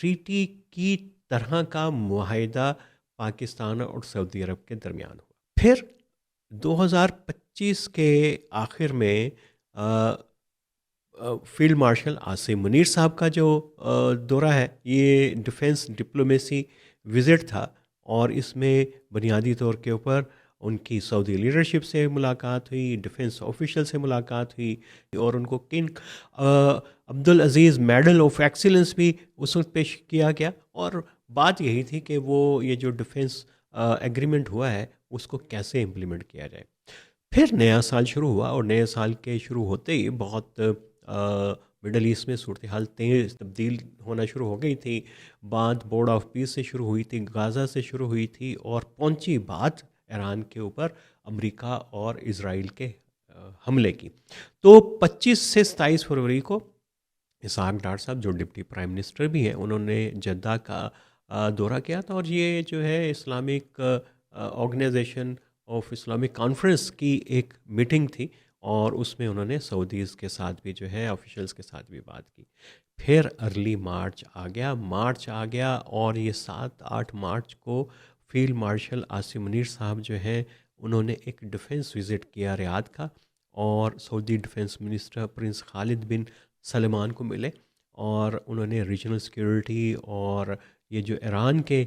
Treaty کی طرح کا معاہدہ پاکستان اور سعودی عرب کے درمیان ہوا۔ پھر 2025 کے آخر میں فیلڈ مارشل عاصم منیر صاحب کا جو دورہ ہے، یہ ڈیفنس ڈپلومیسی وزٹ تھا، اور اس میں بنیادی طور کے اوپر ان کی سعودی لیڈرشپ سے ملاقات ہوئی، ڈیفنس آفیشل سے ملاقات ہوئی، اور ان کو king Abdulaziz medal of excellence بھی اس وقت پیش کیا گیا، اور بات یہی تھی کہ وہ یہ جو ڈیفنس ایگریمنٹ ہوا ہے اس کو کیسے امپلیمنٹ کیا جائے۔ پھر نیا سال شروع ہوا، اور نئے سال کے شروع ہوتے ہی بہت مڈل ایسٹ میں صورتحال تیز تبدیل ہونا شروع ہو گئی تھی۔ بات بورڈ آف پیس سے شروع ہوئی تھی، غازہ سے شروع ہوئی تھی، اور پہنچی بات ایران کے اوپر امریکہ اور اسرائیل کے حملے کی۔ تو 25 سے 27 فروری کو اسحاق ڈار صاحب جو ڈپٹی پرائم منسٹر بھی ہیں، انہوں نے جدہ کا دورہ کیا تھا، اور یہ جو ہے Islamic organisation of Islamic conference کی ایک میٹنگ تھی، اور اس میں انہوں نے سعودیز کے ساتھ بھی جو ہے آفیشلز کے ساتھ بھی بات کی۔ پھر ارلی مارچ آ گیا، اور یہ 7-8 مارچ کو فیلڈ مارشل عاصم منیر صاحب جو ہیں انہوں نے ایک ڈیفنس وزٹ کیا ریاض کا، اور سعودی ڈیفنس منسٹر پرنس خالد بن سلمان کو ملے، اور انہوں نے ریجنل سیکیورٹی اور یہ جو ایران کے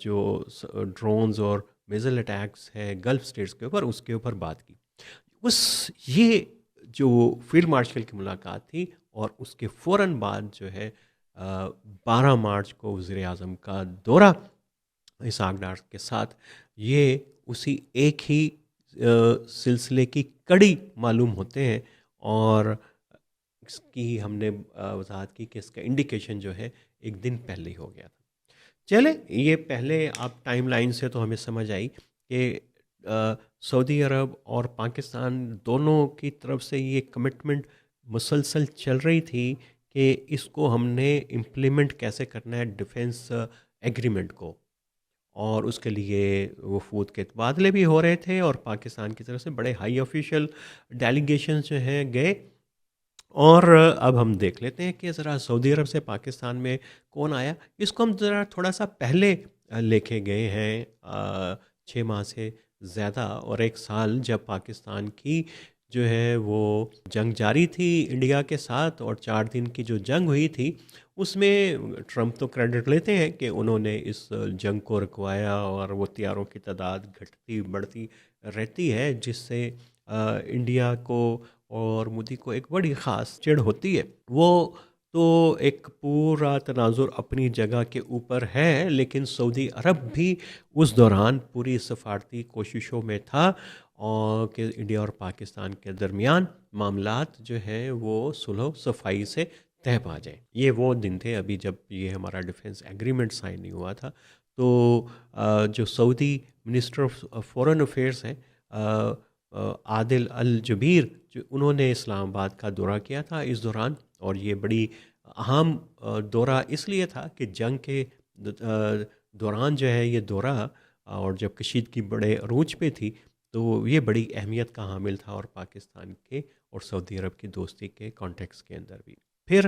جو ڈرونز اور میزل اٹیکس ہے گلف اسٹیٹس کے اوپر، اس کے اوپر بات کی۔ یہ جو فیلڈ مارشل کی ملاقات تھی، اور اس کے فوراً بعد جو ہے 12 مارچ کو وزیر اعظم کا دورہ اسحاق ڈار کے ساتھ، یہ اسی ایک ہی سلسلے کی کڑی معلوم ہوتے ہیں، اور اس کی ہم نے وضاحت کی کہ اس کا انڈیکیشن جو ہے ایک دن پہلے ہی ہو گیا تھا۔ چلے، یہ پہلے آپ ٹائم لائن سے تو ہمیں سمجھ آئی کہ سعودی عرب اور پاکستان دونوں کی طرف سے یہ کمٹمنٹ مسلسل چل رہی تھی کہ اس کو ہم نے امپلیمنٹ کیسے کرنا ہے ڈیفنس ایگریمنٹ کو، اور اس کے لیے وفود کے تبادلے بھی ہو رہے تھے، اور پاکستان کی طرف سے بڑے ہائی آفیشیل ڈیلیگیشنز جو ہیں گئے۔ اور اب ہم دیکھ لیتے ہیں کہ ذرا سعودی عرب سے پاکستان میں کون آیا۔ اس کو ہم ذرا تھوڑا سا پہلے لے کے گئے ہیں، 6 ماہ سے زیادہ اور 1 سال، جب پاکستان کی جو ہے وہ جنگ جاری تھی انڈیا کے ساتھ، اور 4 دن کی جو جنگ ہوئی تھی اس میں ٹرمپ تو کریڈٹ لیتے ہیں کہ انہوں نے اس جنگ کو رکوایا، اور وہ ہتھیاروں کی تعداد گھٹتی بڑھتی رہتی ہے، جس سے انڈیا کو اور مودی کو ایک بڑی خاص چڑ ہوتی ہے۔ وہ تو ایک پورا تناظر اپنی جگہ کے اوپر ہے، لیکن سعودی عرب بھی اس دوران پوری سفارتی کوششوں میں تھا، اور کہ انڈیا اور پاکستان کے درمیان معاملات جو ہیں وہ صلح و صفائی سے طے پا جائیں۔ یہ وہ دن تھے ابھی جب یہ ہمارا ڈیفنس ایگریمنٹ سائن نہیں ہوا تھا۔ تو جو سعودی منسٹر آف فورن افیئرس ہیں عادل الجبیر، جو انہوں نے اسلام آباد کا دورہ کیا تھا اس دوران، اور یہ بڑی اہم دورہ اس لیے تھا کہ جنگ کے دوران جو ہے یہ دورہ، اور جب کشیدگی بڑے عروج پہ تھی، تو یہ بڑی اہمیت کا حامل تھا، اور پاکستان کے اور سعودی عرب کی دوستی کے کانٹیکس کے اندر بھی۔ پھر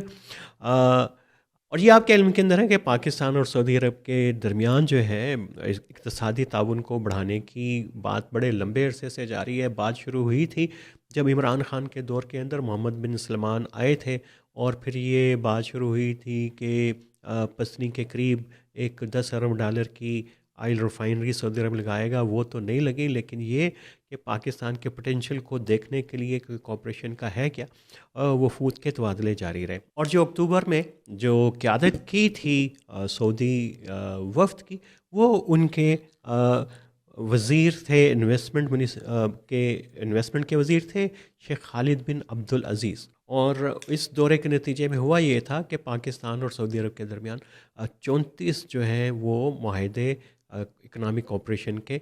اور یہ آپ کے علم کے اندر ہے کہ پاکستان اور سعودی عرب کے درمیان جو ہے اقتصادی تعاون کو بڑھانے کی بات بڑے لمبے عرصے سے جاری ہے۔ بات شروع ہوئی تھی جب عمران خان کے دور کے اندر محمد بن سلمان آئے تھے، اور پھر یہ بات شروع ہوئی تھی کہ پسنی کے قریب ایک $10 ارب کی آئل ریفائنری سعودی عرب لگائے گا، وہ تو نہیں لگی، لیکن یہ کہ پاکستان کے پوٹینشیل کو دیکھنے کے لیے کوئی کوپریشن کا ہے کیا، وفود کے تبادلے جاری رہے۔ اور جو اکتوبر میں جو قیادت کی تھی سعودی وفد کی، وہ ان کے وزیر تھے انویسٹمنٹ کے وزیر تھے شیخ خالد بن عبدالعزیز۔ اور اس دورے کے نتیجے میں ہوا یہ تھا کہ پاکستان اور سعودی عرب کے درمیان 34 جو ہیں وہ معاہدے اکنامک کوپریشن کے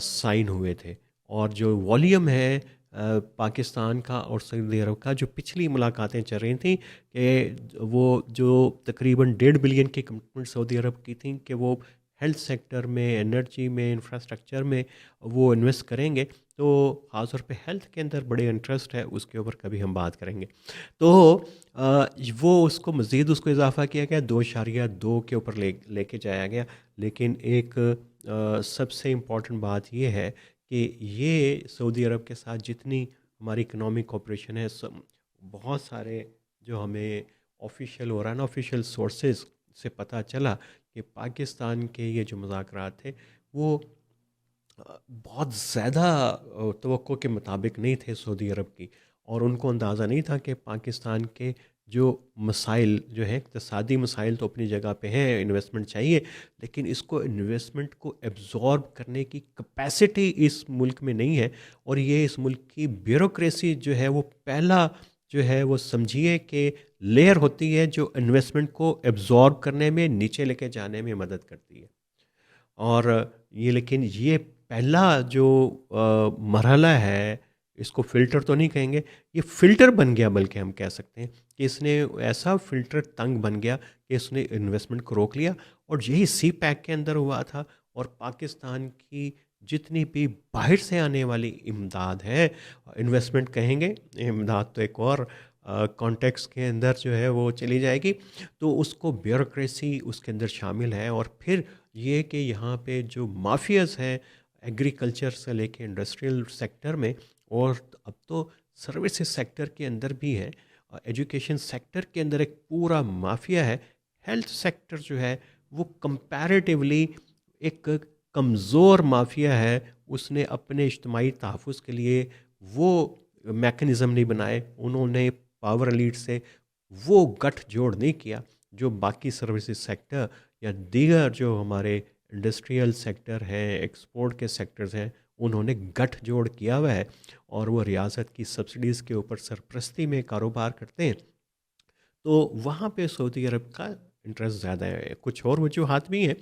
سائن ہوئے تھے، اور جو والیوم ہے پاکستان کا اور سعودی عرب کا، جو پچھلی ملاقاتیں چل رہی تھیں کہ وہ جو تقریباً 1.5 بلین کی کمٹمنٹ سعودی عرب کی تھیں کہ وہ ہیلتھ سیکٹر میں، انرجی میں، انفراسٹرکچر میں وہ انویسٹ کریں گے، تو خاص طور پہ ہیلتھ کے اندر بڑے انٹرسٹ ہے، اس کے اوپر کبھی ہم بات کریں گے. تو وہ اس کو مزید اس کو اضافہ کیا گیا 2.2 کے اوپر لے کے جایا گیا. لیکن ایک سب سے امپورٹنٹ بات یہ ہے کہ یہ سعودی عرب کے ساتھ جتنی ہماری اکنامک کوپریشن ہے، بہت سارے جو ہمیں آفیشیل اور ان آفیشیل سورسز سے پتہ چلا کہ پاکستان کے یہ جو مذاکرات تھے وہ بہت زیادہ توقع کے مطابق نہیں تھے سعودی عرب کی، اور ان کو اندازہ نہیں تھا کہ پاکستان کے جو مسائل جو ہیں اقتصادی مسائل تو اپنی جگہ پہ ہیں، انویسٹمنٹ چاہیے، لیکن اس کو انویسٹمنٹ کو ایبزارب کرنے کی کیپیسٹی اس ملک میں نہیں ہے. اور یہ اس ملک کی بیوروکریسی جو ہے وہ پہلا جو ہے وہ سمجھیے کہ لیئر ہوتی ہے جو انویسٹمنٹ کو ایبزارب کرنے میں، نیچے لے کے جانے میں مدد کرتی ہے. اور یہ لیکن یہ پہلا جو مرحلہ ہے، اس کو فلٹر تو نہیں کہیں گے، یہ فلٹر بن گیا، بلکہ ہم کہہ سکتے ہیں کہ اس نے ایسا فلٹر تنگ بن گیا کہ اس نے انویسٹمنٹ کو روک لیا. اور یہی سی پیک کے اندر ہوا تھا. اور پاکستان کی جتنی بھی باہر سے آنے والی امداد ہے، انویسٹمنٹ کہیں گے، امداد تو ایک اور کانٹیکس کے اندر جو ہے وہ چلی جائے گی، تو اس کو بیوروکریسی اس کے اندر شامل ہے. اور پھر یہ کہ یہاں پہ جو مافیاز ہیں ایگریکلچر سے لے کے انڈسٹریل سیکٹر میں، اور اب تو سروسز سیکٹر کے اندر بھی ہے، ایجوکیشن سیکٹر کے اندر ایک پورا مافیا ہے. ہیلتھ سیکٹر جو ہے وہ کمپیریٹیولی ایک کمزور مافیا ہے. اس نے اپنے اجتماعی تحفظ کے لیے وہ میکنزم نہیں بنائے، انہوں نے پاور ایلیٹ سے وہ گٹھ جوڑ نہیں کیا جو باقی سروسز سیکٹر یا دیگر جو ہمارے انڈسٹریل سیکٹر ہیں، ایکسپورٹ کے سیکٹرز ہیں، انہوں نے گٹھ جوڑ کیا ہوا ہے. اور وہ ریاست کی سبسڈیز کے اوپر سرپرستی میں کاروبار کرتے ہیں. تو وہاں پہ سعودی عرب کا انٹرسٹ زیادہ ہے. کچھ اور وجوہات بھی ہیں،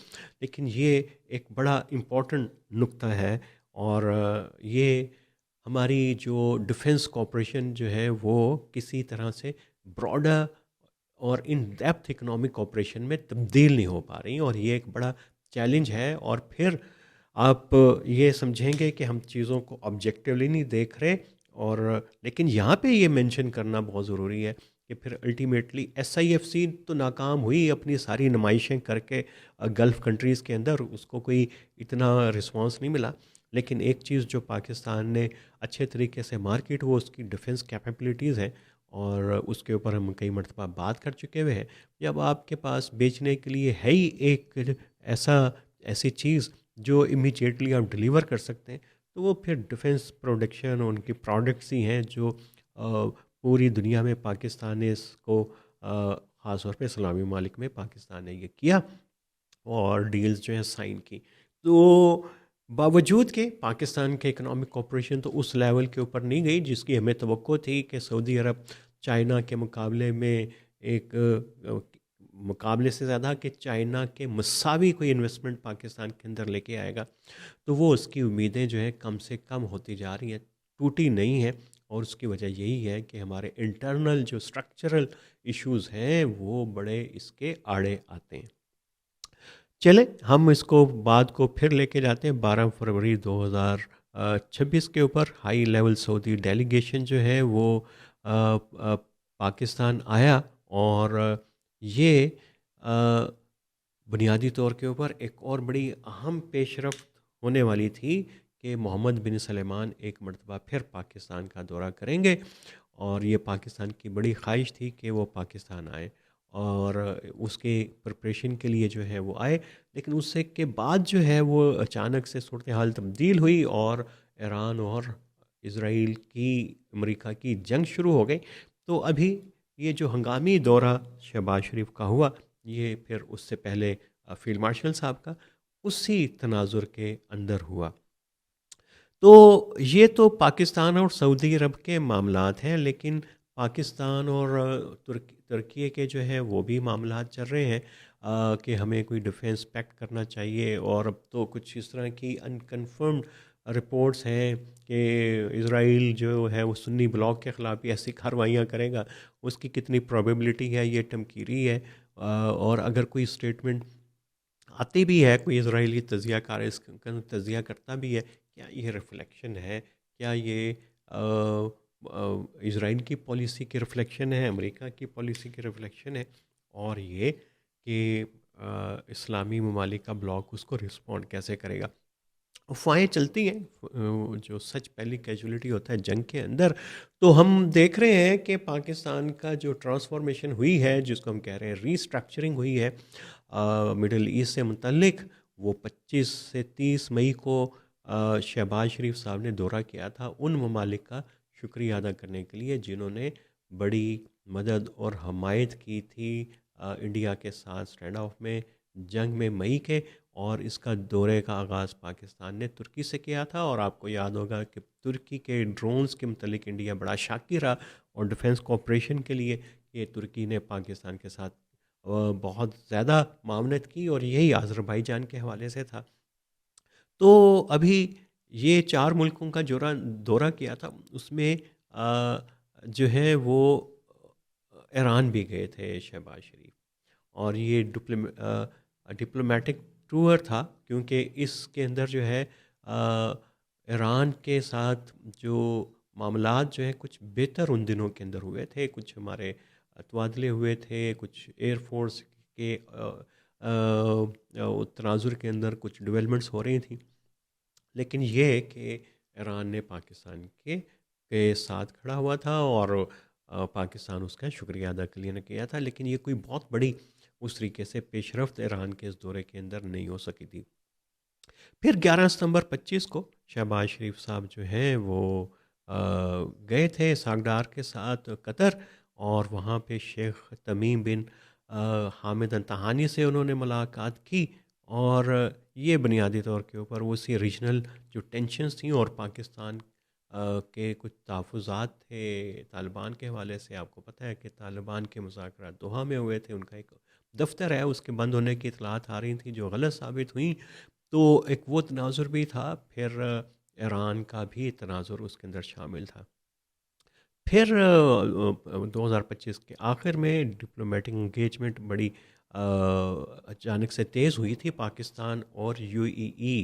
لیکن یہ ایک بڑا امپورٹنٹ نقطہ ہے. اور یہ ہماری جو ڈیفنس کوپریشن جو ہے وہ کسی طرح سے براڈر اور ان ڈیپتھ اکنامک کوپریشن میں تبدیل نہیں ہو پا رہی، اور یہ ایک بڑا چیلنج ہے. اور پھر آپ یہ سمجھیں گے کہ ہم چیزوں کو آبجیکٹیولی نہیں دیکھ رہے. اور لیکن یہاں پہ یہ مینشن کرنا بہت ضروری ہے کہ پھر ultimately S I F C تو ناکام ہوئی اپنی ساری نمائشیں کر کے گلف کنٹریز کے اندر، اس کو کوئی اتنا رسپانس نہیں ملا. لیکن ایک چیز جو پاکستان نے اچھے طریقے سے مارکیٹ، وہ اس کی ڈیفنس کیپیبلٹیز ہیں، اور اس کے اوپر ہم کئی مرتبہ بات کر چکے ہوئے ہیں. جب آپ کے پاس بیچنے کے لیے ہے ہی ایک ایسی چیز جو امیجیٹلی آپ ڈلیور کر سکتے ہیں، تو وہ پھر ڈیفنس پروڈکشن ان کی پروڈکٹس ہی ہیں جو پوری دنیا میں پاکستان نے اس کو خاص طور پہ اسلامی ممالک میں پاکستان نے یہ کیا اور ڈیلز جو ہیں سائن کی. تو باوجود کہ پاکستان کے اکنامک کوپریشن تو اس لیول کے اوپر نہیں گئی جس کی ہمیں توقع تھی کہ سعودی عرب چائنا کے مقابلے میں ایک مقابلے سے زیادہ کہ چائنا کے مساوی کوئی انویسٹمنٹ پاکستان کے اندر لے کے آئے گا، تو وہ اس کی امیدیں جو ہیں کم سے کم ہوتی جا رہی ہیں، ٹوٹی نہیں ہیں. اور اس کی وجہ یہی ہے کہ ہمارے انٹرنل جو اسٹرکچرل ایشوز ہیں وہ بڑے اس کے آڑے آتے ہیں. چلیں ہم اس کو بات کو پھر لے کے جاتے ہیں 12 فروری 2026 کے اوپر. ہائی لیول سعودی ڈیلیگیشن جو ہے وہ پاکستان آیا، اور یہ بنیادی طور کے اوپر ایک اور بڑی اہم پیش رفت ہونے والی تھی کہ محمد بن سلمان ایک مرتبہ پھر پاکستان کا دورہ کریں گے. اور یہ پاکستان کی بڑی خواہش تھی کہ وہ پاکستان آئے، اور اس کے پریپریشن کے لیے جو ہے وہ آئے. لیکن اس سے کے بعد جو ہے وہ اچانک سے صورتحال تبدیل ہوئی، اور ایران اور اسرائیل کی امریکہ کی جنگ شروع ہو گئی. تو ابھی یہ جو ہنگامی دورہ شہباز شریف کا ہوا، یہ پھر اس سے پہلے فیلڈ مارشل صاحب کا اسی تناظر کے اندر ہوا. تو یہ تو پاکستان اور سعودی عرب کے معاملات ہیں، لیکن پاکستان اور ترکیے کے جو ہے وہ بھی معاملات چل رہے ہیں کہ ہمیں کوئی ڈیفینس پیکٹ کرنا چاہیے. اور اب تو کچھ اس طرح کی انکنفرمڈ رپورٹس ہیں کہ اسرائیل جو ہے وہ سنی بلاک کے خلاف بھی ایسی کارروائیاں کرے گا، اس کی کتنی پروبیبلٹی ہے، یہ ٹمکیری ہے. اور اگر کوئی اسٹیٹمنٹ آتی بھی ہے، کوئی اسرائیلی تجزیہ کار اس کا تجزیہ کرتا بھی ہے، کیا یہ ریفلیکشن ہے کیا یہ اسرائیل کی پالیسی کی ریفلیکشن ہے، امریکہ کی پالیسی کی ریفلیکشن ہے، اور یہ کہ اسلامی ممالک کا بلاک اس کو رسپونڈ کیسے کرے گا؟ افواہیں چلتی ہیں، جو سچ پہلی کیجولیٹی ہوتا ہے جنگ کے اندر. تو ہم دیکھ رہے ہیں کہ پاکستان کا جو ٹرانسفارمیشن ہوئی ہے، جس کو ہم کہہ رہے ہیں ری اسٹرکچرنگ ہوئی ہے مڈل ایسٹ سے متعلق، وہ 25 سے 30 مئی کو شہباز شریف صاحب نے دورہ کیا تھا ان ممالک کا شکریہ ادا کرنے کے لیے جنہوں نے بڑی مدد اور حمایت کی تھی انڈیا کے ساتھ اسٹینڈ آف میں، جنگ میں مئی کے. اور اس کا دورے کا آغاز پاکستان نے ترکی سے کیا تھا، اور آپ کو یاد ہوگا کہ ترکی کے ڈرونز کے متعلق انڈیا بڑا شاکی رہا، اور ڈیفنس کوآپریشن کے لیے یہ ترکی نے پاکستان کے ساتھ بہت زیادہ معاونت کی، اور یہی آذربائیجان کے حوالے سے تھا. تو ابھی یہ 4 ملکوں کا دورہ کیا تھا، اس میں جو ہے وہ ایران بھی گئے تھے شہباز شریف. اور یہ ڈپلومیٹک ٹور تھا، کیونکہ اس کے اندر جو ہے ایران کے ساتھ جو معاملات جو ہیں کچھ بہتر ان دنوں کے اندر ہوئے تھے، کچھ ہمارے تبادلے ہوئے تھے، کچھ ایئر فورس کے تناظر کے اندر کچھ ڈیولپمنٹس ہو رہی تھیں. لیکن یہ کہ ایران نے پاکستان کے ساتھ کھڑا ہوا تھا، اور پاکستان اس کا شکریہ ادا کے لیے نے کیا تھا. لیکن یہ کوئی بہت بڑی اس طریقے سے پیش رفت ایران کے اس دورے کے اندر نہیں ہو سکی تھی. پھر 11 ستمبر 25 کو شہباز شریف صاحب جو ہیں وہ گئے تھے ساگڈار کے ساتھ قطر، اور وہاں پہ شیخ تمیم بن حامد الطحانی سے انہوں نے ملاقات کی. اور یہ بنیادی طور کے اوپر اسی ریجنل جو ٹینشنز تھیں اور پاکستان کے کچھ تحفظات تھے طالبان کے حوالے سے. آپ کو پتہ ہے کہ طالبان کے مذاکرات دوحہ میں ہوئے تھے، ان کا ایک دفتر ہے، اس کے بند ہونے کی اطلاعات آ رہی تھیں جو غلط ثابت ہوئیں. تو ایک وہ تناظر بھی تھا، پھر ایران کا بھی تناظر اس کے اندر شامل تھا. پھر 2025 کے آخر میں ڈپلومیٹک انگیجمنٹ بڑی اچانک سے تیز ہوئی تھی پاکستان اور UAE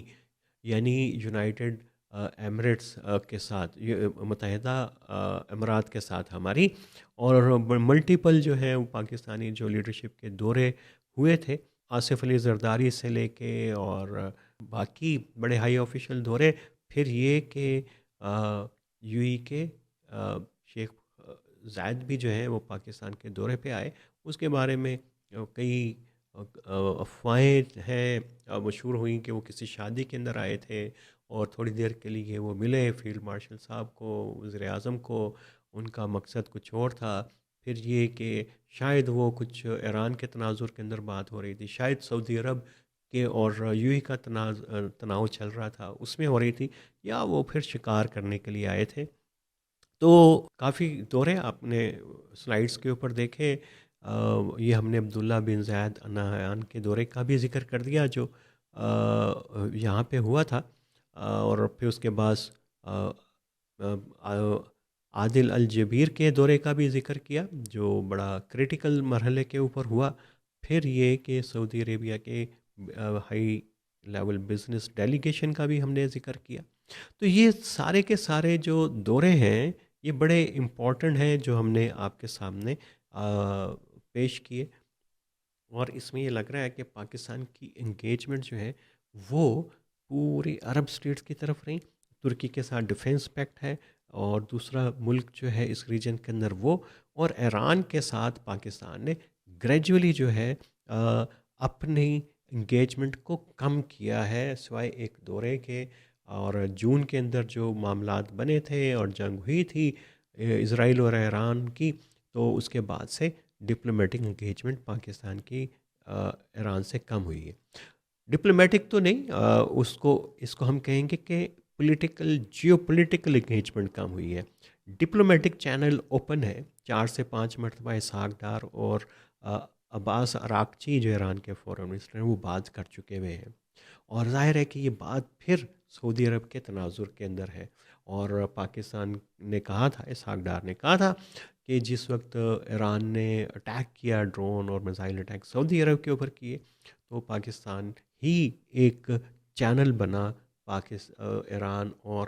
یعنی یونائٹڈ ایمریٹس کے ساتھ، متحدہ امارات کے ساتھ ہماری. اور ملٹیپل جو ہے وہ پاکستانی جو لیڈرشپ کے دورے ہوئے تھے، آصف علی زرداری سے لے کے اور باقی بڑے ہائی آفیشل دورے. پھر یہ کہ UAE کے شیخ زائد بھی جو ہے وہ پاکستان کے دورے پہ آئے. اس کے بارے میں کئی افواہیں ہیں مشہور ہوئیں کہ وہ کسی شادی کے اندر آئے تھے اور تھوڑی دیر کے لیے وہ ملے فیلڈ مارشل صاحب کو، وزیر اعظم کو، ان کا مقصد کچھ اور تھا. پھر یہ کہ شاید وہ کچھ ایران کے تناظر کے اندر بات ہو رہی تھی، شاید سعودی عرب کے اور UAE کا تناؤ چل رہا تھا اس میں ہو رہی تھی، یا وہ پھر شکار کرنے کے لیے آئے تھے. تو کافی دورے آپ نے سلائیڈز کے اوپر دیکھے. یہ ہم نے عبداللہ بن زید النہیان کے دورے کا بھی ذکر کر دیا جو یہاں پہ ہوا تھا. اور پھر اس کے بعد عادل الجبیر کے دورے کا بھی ذکر کیا جو بڑا کریٹیکل مرحلے کے اوپر ہوا. پھر یہ کہ سعودی عربیہ کے ہائی لیول بزنس ڈیلیگیشن کا بھی ہم نے ذکر کیا. تو یہ سارے کے سارے جو دورے ہیں یہ بڑے امپورٹنٹ ہیں جو ہم نے آپ کے سامنے پیش کیے. اور اس میں یہ لگ رہا ہے کہ پاکستان کی انگیجمنٹ جو ہے وہ پوری عرب سٹیٹس کی طرف رہیں. ترکی کے ساتھ ڈیفنس پیکٹ ہے، اور دوسرا ملک جو ہے اس ریجن کے اندر وہ، اور ایران کے ساتھ پاکستان نے گریجولی جو ہے اپنی انگیجمنٹ کو کم کیا ہے سوائے ایک دورے کے. اور جون کے اندر جو معاملات بنے تھے اور جنگ ہوئی تھی اسرائیل اور ایران کی، تو اس کے بعد سے ڈپلومیٹک انگیجمنٹ پاکستان کی ایران سے کم ہوئی ہے. ڈپلومیٹک تو نہیں، اس کو ہم کہیں گے کہ جیو پولیٹیکل انگیجمنٹ کم ہوئی ہے. ڈپلومیٹک چینل اوپن ہے، 4 سے 5 مرتبہ اسحاق ڈار اور عباس اراقچی جو ایران کے فورن منسٹر ہیں وہ بات کر چکے ہوئے ہیں. اور ظاہر ہے کہ یہ بات پھر سعودی عرب کے تناظر کے اندر ہے. اور پاکستان نے کہا تھا، اسحاق ڈار نے کہا تھا کہ جس وقت ایران نے اٹیک کیا، ڈرون اور میزائل اٹیک سعودی عرب کے اوپر کیے، تو پاکستان ہی ایک چینل بنا ایران اور